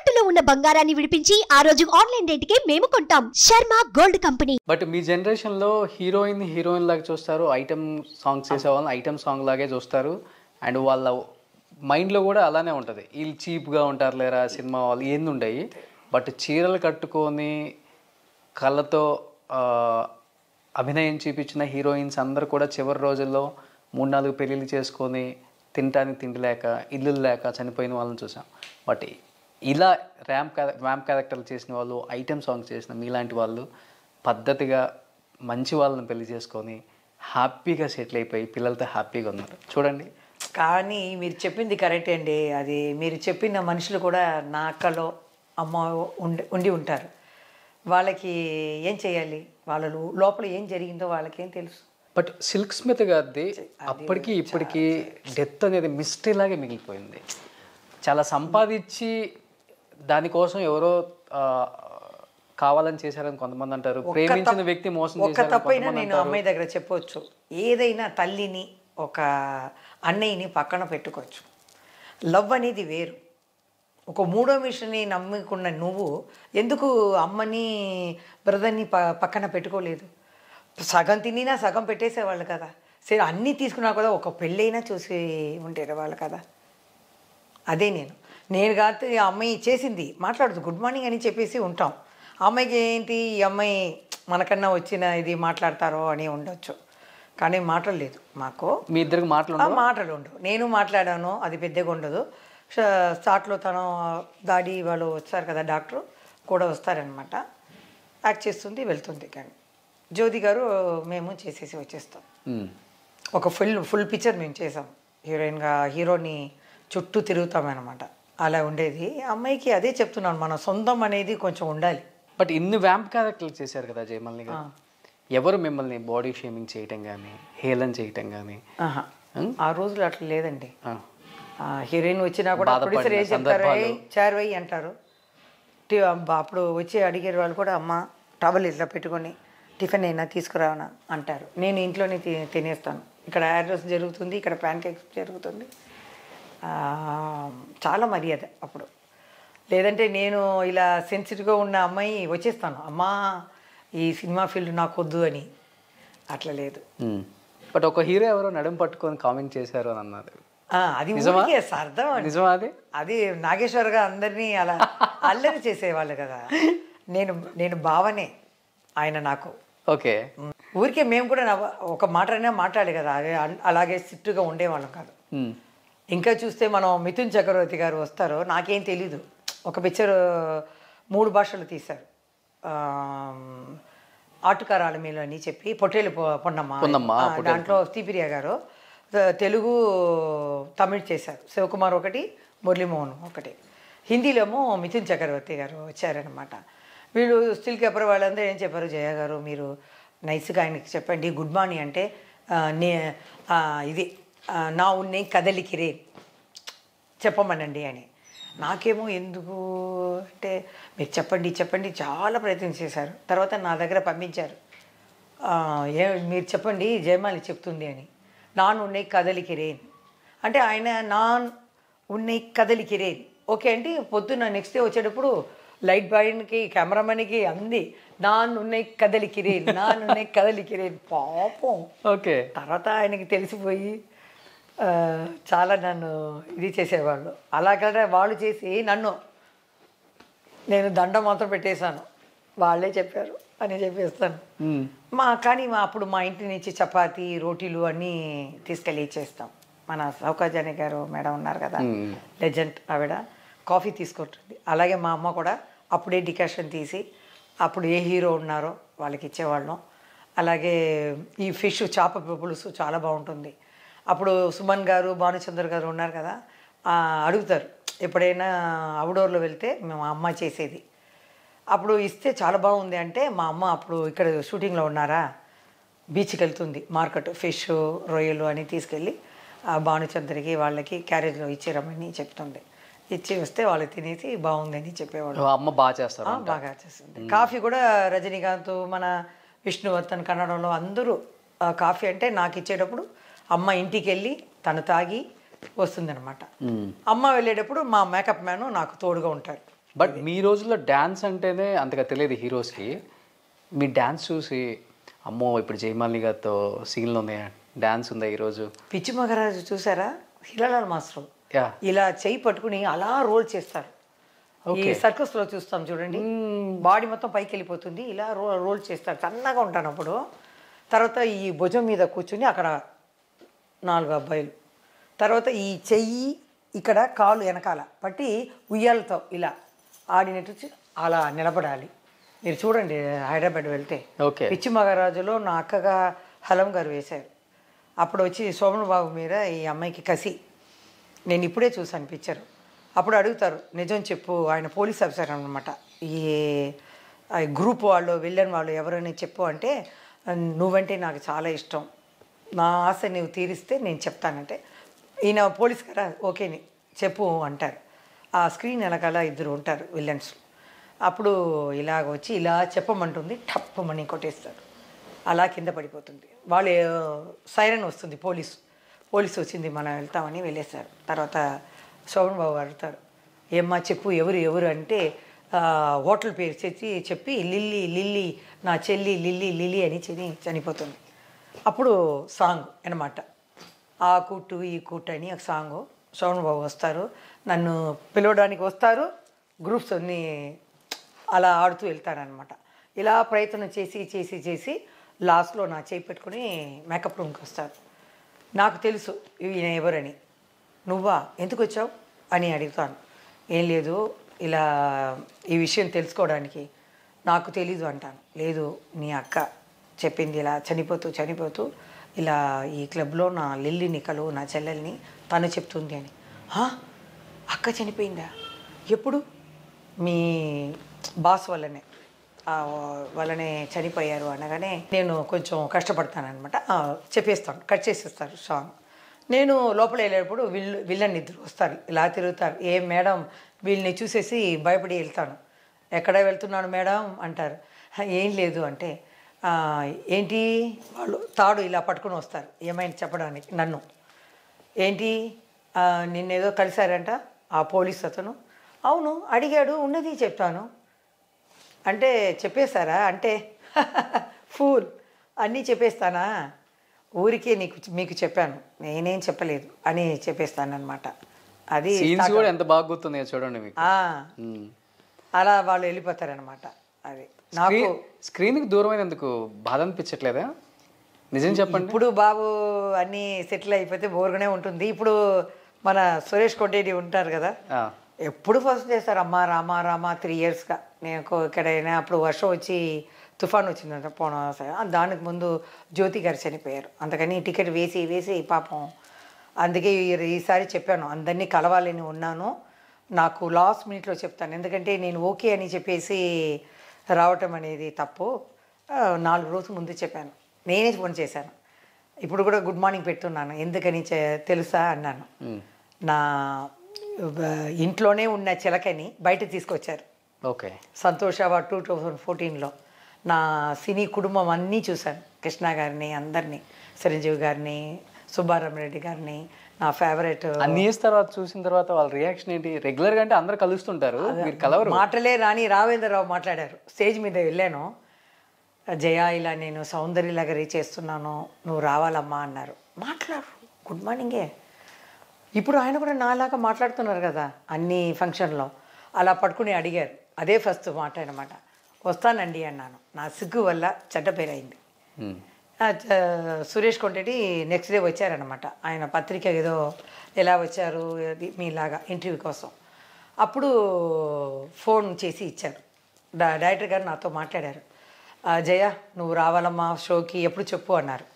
తాకట్టులో ఉన్న బంగారాన్ని విడిపించి ఆ రోజు ఆన్లైన్ రేటుకే మేము కొంటాం. Sharma gold company. బట్ మీ జనరేషన్లో హీరోయిన్ లాగా చూస్తారు, ఐటమ్ సాంగ్స్ చేసే వాళ్ళని ఐటమ్ సాంగ్ లాగే చూస్తారు. అండ్ వాళ్ళ మైండ్లో కూడా అలానే ఉంటుంది, వీళ్ళు చీప్గా ఉంటారు లేరా సినిమా వాళ్ళు ఏంది ఉండయి. బట్ చీరలు కట్టుకొని కళ్ళతో అభినయం చూపించిన హీరోయిన్స్ అందరూ కూడా చివరి రోజుల్లో 3-4 పెళ్ళిళ్ళు చేసుకొని తినటానికి తిండి లేక ఇల్లు లేక చనిపోయిన వాళ్ళని చూసాం. బట్ ఇలా ర్యాంప్ క్యారెక్టర్లు చేసిన వాళ్ళు, ఐటమ్ సాంగ్స్ చేసిన మీలాంటి వాళ్ళు పద్ధతిగా మంచి వాళ్ళని పెళ్లి చేసుకొని హ్యాపీగా సెటిల్ అయిపోయి పిల్లలతో హ్యాపీగా ఉన్నారు చూడండి. కానీ మీరు చెప్పింది కరెక్ట్ అండి. అది మీరు చెప్పిన మనుషులు కూడా నా అక్కలో అమ్మ ఉండి ఉంటారు. వాళ్ళకి ఏం చేయాలి, వాళ్ళ లోపల ఏం జరిగిందో వాళ్ళకేం తెలుసు. బట్ సిల్క్ స్మిత్ గారిది అప్పటికి ఇప్పటికీ డెత్ అనేది మిస్టరీ లాగే మిగిలిపోయింది. చాలా సంపాదించి దానికోసం ఎవరో కావాలని చేశారని కొంతమంది అంటారు, ప్రేమించిన వ్యక్తి మోసం చేశారు. ఒక్క తప్పైనా నేను అమ్మాయి దగ్గర చెప్పవచ్చు, ఏదైనా తల్లిని ఒక అన్నయ్యని పక్కన పెట్టుకోవచ్చు. లవ్ అనేది వేరు. ఒక మూడో మిషన్ని నమ్ముకున్న నువ్వు ఎందుకు అమ్మని బ్రదర్ని పక్కన పెట్టుకోలేదు? సగం తినినా సగం పెట్టేసేవాళ్ళు కదా. సరే అన్నీ తీసుకున్నా కూడా ఒక పెళ్ళైనా చూసి ఉండేవాళ్ళు కదా. అదే నేను కాదు ఆ అమ్మాయి చేసింది మాట్లాడదు, గుడ్ మార్నింగ్ అని చెప్పేసి ఉంటాం. అమ్మాయికి ఏంటి, ఈ అమ్మాయి మనకన్నా వచ్చిన ఇది మాట్లాడతారో అని ఉండొచ్చు, కానీ మాట్లాడలేదు. మాకు మీ ఇద్దరికి మాటలు ఉండవు. నేను మాట్లాడాను, అది పెద్దగా ఉండదు. స్టార్ట్లో తను దాడి వాళ్ళు వచ్చారు కదా, డాక్టర్ కూడా వస్తారనమాట, యాక్ట్ చేస్తుంది వెళ్తుంది. కానీ జ్యోతి గారు మేము చేసేసి వచ్చేస్తాం. ఒక ఫుల్ పిక్చర్ మేము చేసాం. హీరోయిన్గా హీరోని చుట్టూ తిరుగుతామన్నమాట. అలా ఉండేది. అమ్మాయికి అదే చెప్తున్నాను, మన సొంతం అనేది కొంచెం ఉండాలి. బట్ ఇన్ని వ్యాంప్ క్యారెక్టర్లు చేశారు కదా జయమాలిని గారు, ఎవరు మిమ్మల్ని బాడీ షేమింగ్ చేయటం కానీ హేళన చేయటం కానీ? ఆ రోజులు అట్లా లేదండి. హీరోయిన్ వచ్చినా కూడా ప్రొడ్యూసర్ ఏం చెప్తారు, చార్వై అంటారు. అప్పుడు వచ్చి అడిగేరు వాళ్ళు కూడా, అమ్మ టవల్ ఇట్లా పెట్టుకొని టిఫిన్ అయినా తీసుకురావనా అంటారు. నేను ఇంట్లోనే తినేస్తాను. ఇక్కడ యాడ్రస్ జరుగుతుంది, ఇక్కడ ప్యాన్ కేక్స్ జరుగుతుంది. చాలా మర్యాద అప్పుడు. లేదంటే నేను ఇలా సెన్సిటివ్గా ఉన్న అమ్మాయి వచ్చేస్తాను, అమ్మా ఈ సినిమా ఫీల్డ్ నాకు వద్దు అని. అట్లా లేదు. బట్ ఒక హీరో ఎవరో నడుం పట్టుకొని కామెంట్ చేశారు అని అన్నారు, అది ఊరికే అర్థం. నిజమా? అది నాగేశ్వర్గా అందరినీ అలా అల్లరి చేసేవాళ్ళు కదా. నేను భావనే ఆయన నాకు. ఓకే, ఊరికే మేము కూడా ఒక మాటనే మాట్లాడే కదా, అలాగే స్ట్రిక్ట్గా ఉండేవాళ్ళం కాదు. ఇంకా చూస్తే మనం మిథున్ చక్రవర్తి గారు వస్తారు, నాకేం తెలీదు. ఒక పిక్చర్ 3 భాషలు తీశారు, ఆటుకారాల మీలో అని చెప్పి, పొట్టేలు పొన్నమ్మ. దాంట్లో శ్రీప్రియ గారు తెలుగు తమిళ్ చేశారు, శివకుమార్ ఒకటి, మురళీమోహన్ ఒకటి. హిందీలోమో మిథున్ చక్రవర్తి గారు వచ్చారనమాట. వీళ్ళు స్టిల్ కీపర్ వాళ్ళందరూ ఏం చెప్పారు, జయ గారు మీరు నైస్గా ఆయనకి చెప్పండి, గుడ్ మార్నింగ్ అంటే ఇది నా ఉన్నే కదలికిరే చెప్పమనండి అని. నాకేమో ఎందుకు అంటే, మీరు చెప్పండి చాలా ప్రయత్నం చేశారు. తర్వాత నా దగ్గర పంపించారు, మీరు చెప్పండి జయమాలి చెప్తుంది అని. నాన్ ఉన్నే కదలికిరేన్ అంటే ఆయన నాన్ ఉన్నే కదలికిరేన్ ఓకే అంటే, పొద్దున్న నెక్స్ట్ డే వచ్చేటప్పుడు లైట్ బాయ్కి కెమెరామెన్కి అంది నాన్ ఉన్నే కదలికిరేన్ పాపం. ఓకే, తర్వాత ఆయనకి తెలిసిపోయి చాలా నన్ను ఇది చేసేవాళ్ళు. అలాగే వాళ్ళు చేసి నేను దండం మాత్రం పెట్టేశాను, వాళ్ళే చెప్పారు అని చెప్పేస్తాను. కానీ అప్పుడు మా ఇంటి నుంచి చపాతి రోటీలు అన్నీ తీసుకెళ్ళి ఇచ్చేస్తాం. మన సౌకాజాని గారు మేడం ఉన్నారు కదా, లెజెండ్, ఆవిడ కాఫీ తీసుకుంటుంది. అలాగే మా అమ్మ కూడా అప్పుడే డికాషన్ తీసి అప్పుడు ఏ హీరో ఉన్నారో వాళ్ళకి ఇచ్చేవాళ్ళం. అలాగే ఈ ఫిష్ చేప పులుసు చాలా బాగుంటుంది. అప్పుడు సుమన్ గారు భానుచందర్ గారు ఉన్నారు కదా, అడుగుతారు ఎప్పుడైనా అవుట్డోర్లో వెళ్తే మా అమ్మ చేసేది. అప్పుడు ఇస్తే చాలా బాగుంది అంటే, మా అమ్మ అప్పుడు ఇక్కడ షూటింగ్లో ఉన్నారా, బీచ్కి వెళ్తుంది, మార్కెట్ ఫిష్ రొయ్యలు అని తీసుకెళ్ళి భానుచంద్రకి వాళ్ళకి క్యారేజ్లో ఇచ్చేరమ్మని చెప్తుంది. ఇచ్చి వస్తే వాళ్ళు తినేసి బాగుందని చెప్పేవాళ్ళు. అమ్మ బాగా చేస్తారు, బాగా చేస్తుంది. కాఫీ కూడా రజనీకాంత్, మన విష్ణువర్ధన్ కన్నడంలో అందరూ కాఫీ అంటే నాకు ఇచ్చేటప్పుడు అమ్మ ఇంటికి వెళ్ళి తను తాగి వస్తుందన్నమాట. అమ్మ వెళ్ళేటప్పుడు మా మేకప్ మ్యాన్ నాకు తోడుగా ఉంటారు. బట్ మీ రోజుల్లో డ్యాన్స్ అంటేనే అంతగా తెలియదు హీరోస్కి. మీ డ్యాన్స్ చూసి అమ్మో ఇప్పుడు జయమాలిని గారితో సీన్లు ఉన్నాయా, డ్యాన్స్ ఉందా ఈరోజు? పిచ్చి మగరాజు చూసారా, హీరాలాల్ మాస్టర్ ఇలా చెయ్యి పట్టుకుని అలా రోల్ చేస్తారు. ఈ సర్కస్లో చూస్తాం చూడండి, బాడీ మొత్తం పైకి వెళ్ళిపోతుంది, ఇలా రోల్ చేస్తారు. సన్నగా ఉంటాను అప్పుడు. తర్వాత ఈ భుజం మీద కూర్చుని అక్కడ 4 అబ్బాయిలు, తర్వాత ఈ చెయ్యి ఇక్కడ కాలు వెనకాల పట్టి ఉయ్యాలతో ఇలా ఆడినట్టు అలా నిలబడాలి. మీరు చూడండి హైదరాబాద్ వెళ్తే పిచ్చి మహారాజులో నా అక్కగా హలం గారు వేశారు. అప్పుడు వచ్చి శోభన్ బాబు మీద ఈ అమ్మాయికి కసి, నేను ఇప్పుడే చూసాను పిక్చర్. అప్పుడు అడుగుతారు నిజం చెప్పు, ఆయన పోలీస్ ఆఫీసర్ అనమాట, ఈ గ్రూప్ వాళ్ళు విల్లన్ వాళ్ళు ఎవరైనా చెప్పు అంటే, నువ్వంటే నాకు చాలా ఇష్టం, నా ఆశ నువ్వు తీరిస్తే నేను చెప్తానంటే, ఈయన పోలీస్ కదా ఓకే చెప్పు అంటారు. ఆ స్క్రీన్ వెనకాల 2 ఉంటారు విల్లన్స్. అప్పుడు ఇలాగ వచ్చి ఇలా చెప్పమంటుంది, టప్పమని కొట్టేస్తారు, అలా కింద పడిపోతుంది. వాళ్ళు సైరన్ వస్తుంది, పోలీసు వచ్చింది మనం వెళ్తామని వెళ్ళేస్తారు. తర్వాత శోభన్ బాబు అడుగుతారు, ఏమ్మా చెప్పు ఎవరు అంటే హోటల్ పేరు చెప్పి లిల్లీ నా చెల్లి లిల్లీ అని చనిపోతుంది. అప్పుడు సాంగ్ అనమాట, ఆ కూటు ఈ కూటు అని ఒక సాంగు. శోభన్ బాబు వస్తారు, నన్ను పిలవడానికి వస్తారు, గ్రూప్స్ అన్నీ అలా ఆడుతూ వెళ్తారనమాట. ఇలా ప్రయత్నం చేసి లాస్ట్లో నా చేయి పెట్టుకుని మేకప్ రూమ్కి వస్తారు. నాకు తెలుసు ఈయన ఎవరని. నువ్వా, ఎందుకు వచ్చావు అని అడుగుతాను. ఏం లేదు, ఇలా ఈ విషయం తెలుసుకోవడానికి. నాకు తెలీదు అంటాను. లేదు నీ అక్క చెప్పింది, ఇలా చనిపోతూ ఇలా ఈ క్లబ్లో నా లిల్లీని కలువు, నా చెల్లెల్ని తను చెప్తుంది అని. అక్క చనిపోయిందా, ఎప్పుడు? మీ బాస్ వల్లనే చనిపోయారు అనగానే నేను కొంచెం కష్టపడతానమాట. చెప్పేస్తాను, కట్ చేసేస్తారు సాంగ్. నేను లోపల వెళ్ళేటప్పుడు విల్లన్ 2 వస్తారు, ఇలా తిరుగుతారు. ఏం మేడం, వీళ్ళని చూసేసి భయపడి వెళ్తాను. ఎక్కడ వెళ్తున్నాను మేడం అంటారు. ఏం లేదు అంటే, ఏంటి, వాళ్ళు తాడు ఇలా పట్టుకుని వస్తారు ఏమైనా చెప్పడానికి. నన్ను ఏంటి, నిన్నేదో కలిశారంట ఆ పోలీస్ అతను. అవును అడిగాడు, ఉన్నది చెప్తాను అంటే. చెప్పేశారా అంటే, ఫూల్, అన్నీ చెప్పేస్తానా, ఊరికే మీకు చెప్పాను, నేనేం చెప్పలేదు అని చెప్పేస్తానమాట. అది ఎంత బాగా గుర్తుంది చూడండి మీకు. అలా వాళ్ళు వెళ్ళిపోతారనమాట. అది నాకు స్క్రీన్కి దూరమైనందుకు బాధ అనిపించట్లేదా? నిజం చెప్పండి. ఇప్పుడు బాబు అన్నీ సెటిల్ అయిపోతే బోర్గానే ఉంటుంది. ఇప్పుడు మన సురేష్ కొండేటి ఉంటారు కదా, ఎప్పుడు ఫస్ట్ చేస్తారు అమ్మ రామా 3 ఇయర్స్గా. నేను ఎక్కడైనా అప్పుడు వర్షం వచ్చి తుఫాన్ వచ్చిందంట దానికి ముందు జ్యోతి గారు చనిపోయారు. అందుకని టికెట్ వేసి పాపం. అందుకే ఈసారి చెప్పాను, అందరినీ కలవాలని ఉన్నాను, నాకు లాస్ట్ మినిట్లో చెప్తాను, ఎందుకంటే నేను ఓకే అని చెప్పేసి రావటం అనేది తప్పు. 4 రోజుల ముందు చెప్పాను, నేనే ఫోన్ చేశాను. ఇప్పుడు కూడా గుడ్ మార్నింగ్ పెడుతున్నాను, ఎందుకని తెలుసా అన్నాను. నా ఇంట్లోనే ఉన్న చిలకని బయట తీసుకొచ్చారు. ఓకే, సంతోష్ అవార్డ్ 2014లో నా సినీ కుటుంబం అన్నీ చూశాను. కృష్ణ గారిని, అందరినీ, చిరంజీవి గారిని, సుబ్బారామరెడ్డి గారిని, నా ఫేవరెట్. అన్ని తర్వాత చూసిన తర్వాత వాళ్ళ రియాక్షన్ ఏంటి? రెగ్యులర్గా అంటే అందరు కలుస్తుంటారు, మీరు కలవరు. మాటలే రాని రావేంద్రరావు మాట్లాడారు. స్టేజ్ మీద వెళ్ళాను, జయ ఇలా నేను సౌందర్యలాగా చేస్తున్నాను, నువ్వు రావాలమ్మా అన్నారు. మాట్లాడు, గుడ్ మార్నింగే. ఇప్పుడు ఆయన కూడా నాలాగా మాట్లాడుతున్నారు కదా అన్ని ఫంక్షన్లో. అలా పట్టుకుని అడిగారు, అదే ఫస్ట్ మాట అనమాట. వస్తానండి అన్నాను. నా సిగ్గు వల్ల చెడ్డ పేరైంది. సురేష్ కొండేటి నెక్స్ట్ డే వచ్చారనమాట. ఆయన పత్రిక ఏదో ఎలా వచ్చారు మీలాగా ఇంటర్వ్యూ కోసం. అప్పుడు ఫోన్ చేసి ఇచ్చారు. డైరెక్టర్ గారు నాతో మాట్లాడారు. జయ నువ్వు రావాలమ్మా షోకి, ఎప్పుడు చెప్పు అన్నారు.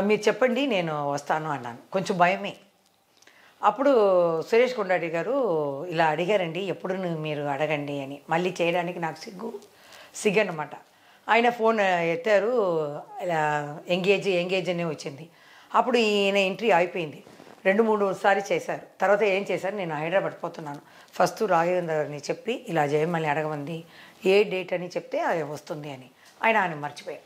మీరు చెప్పండి నేను వస్తాను అన్నాను. కొంచెం భయమే. అప్పుడు సురేష్ కొండాటి గారు ఇలా అడిగారండి, ఎప్పుడు మీరు అడగండి అని. మళ్ళీ చేయడానికి నాకు సిగ్గు అనమాట. ఆయన ఫోన్ ఎత్తారు, ఎంగేజ్ అనే వచ్చింది. అప్పుడు ఈయన ఎంట్రీ అయిపోయింది. 2-3 సారి చేశారు. తర్వాత ఏం చేశారు, నేను హైదరాబాద్ పోతున్నాను, ఫస్ట్ రాఘవేంద్రని చెప్పి ఇలా జయమల్ని అడగమంది, ఏ డేట్ అని చెప్తే అది వస్తుంది అని. ఆయన మర్చిపోయారు.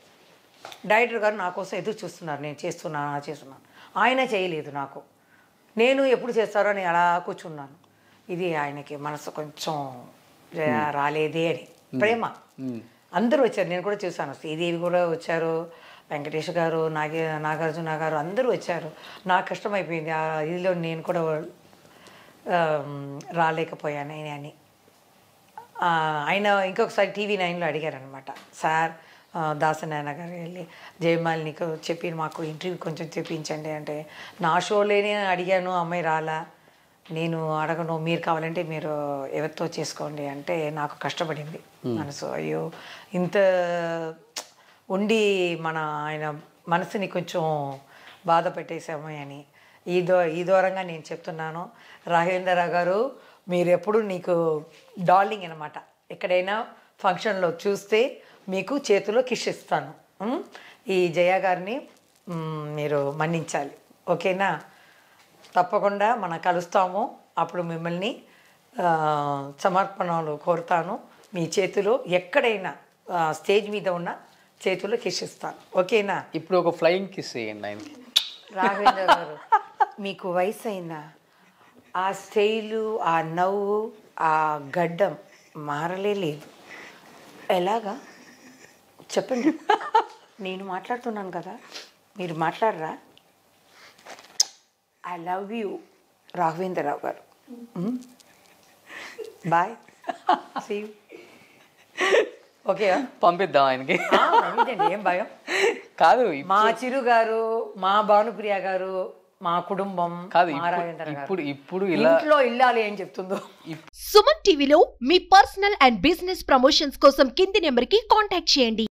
డైరెక్టర్ గారు నా కోసం ఎదురు చూస్తున్నారు, నేను చేస్తున్నాను. ఆయన చేయలేదు నాకు. నేను ఎప్పుడు చేస్తారో అని అలా కూర్చున్నాను. ఇది ఆయనకి మనసు కొంచెం రాలేదే అని ప్రేమ. అందరూ వచ్చారు, నేను కూడా చూసాను. శ్రీదేవి కూడా వచ్చారు, వెంకటేష్ గారు, నాగార్జున గారు అందరూ వచ్చారు. నాకు కష్టమైపోయింది ఆ ఇదిలో, నేను కూడా రాలేకపోయాను అని. ఆయన ఇంకొకసారి TV9లో అడిగారనమాట, సార్ దాసనారాయణ గారు వెళ్ళి జయమాలినికి చెప్పి మాకు ఇంటర్వ్యూ కొంచెం చెప్పించండి అంటే, నా షోలోనే అడిగాను, అమ్మాయి రాలా, నేను అడగను, మీరు కావాలంటే మీరు ఎవరితో చేసుకోండి అంటే నాకు కష్టపడింది మనసు. అయ్యో ఇంత ఉండి మన ఆయన మనసుని కొంచెం బాధ పెట్టేసాము అని. ఈ దూరంగా నేను చెప్తున్నాను, రాఘవేంద్రరావు గారు మీరు ఎప్పుడు నీకు డార్లింగ్ అనమాట. ఎక్కడైనా ఫంక్షన్లో చూస్తే మీకు చేతిలో కిష్ ఇస్తాను. ఈ జయ గారిని మీరు మన్నించాలి, ఓకేనా? తప్పకుండా మనం కలుస్తాము. అప్పుడు మిమ్మల్ని సమర్పణలు కోరుతాను. మీ చేతిలో ఎక్కడైనా స్టేజ్ మీద ఉన్న చేతిలో కిష్ ఇస్తాను, ఓకేనా? ఇప్పుడు ఒక ఫ్లయింగ్ కిస్ చేయండి ఆయనకి. రాఘవేంద్ర గారు మీకు వయసు అయిందా? ఆ స్టైలు, ఆ నవ్వు, ఆ గడ్డం మారలే లేదు. ఎలాగా చెప్పండి. నేను మాట్లాడుతున్నాను కదా, మీరు మాట్లాడరా? ఐ లవ్ యూ రాఘవేంద్రరావు గారు. Bye, see you. ఓకే, పంపిద్దాం ఆయనకి. ఏం భయం కాదు, మా చిరు గారు, మా భానుప్రియ గారు, మా కుటుంబం కాదు, మా రాఘవేంద్ర గారు. ఇప్పుడు ఇలా ఇంట్లో ఇల్లాలి ఏం చెప్తుందో. సుమన్ టీవీలో మీ పర్సనల్ అండ్ బిజినెస్ ప్రమోషన్స్ కోసం కింది నెంబర్కి కాంటాక్ట్ చేయండి.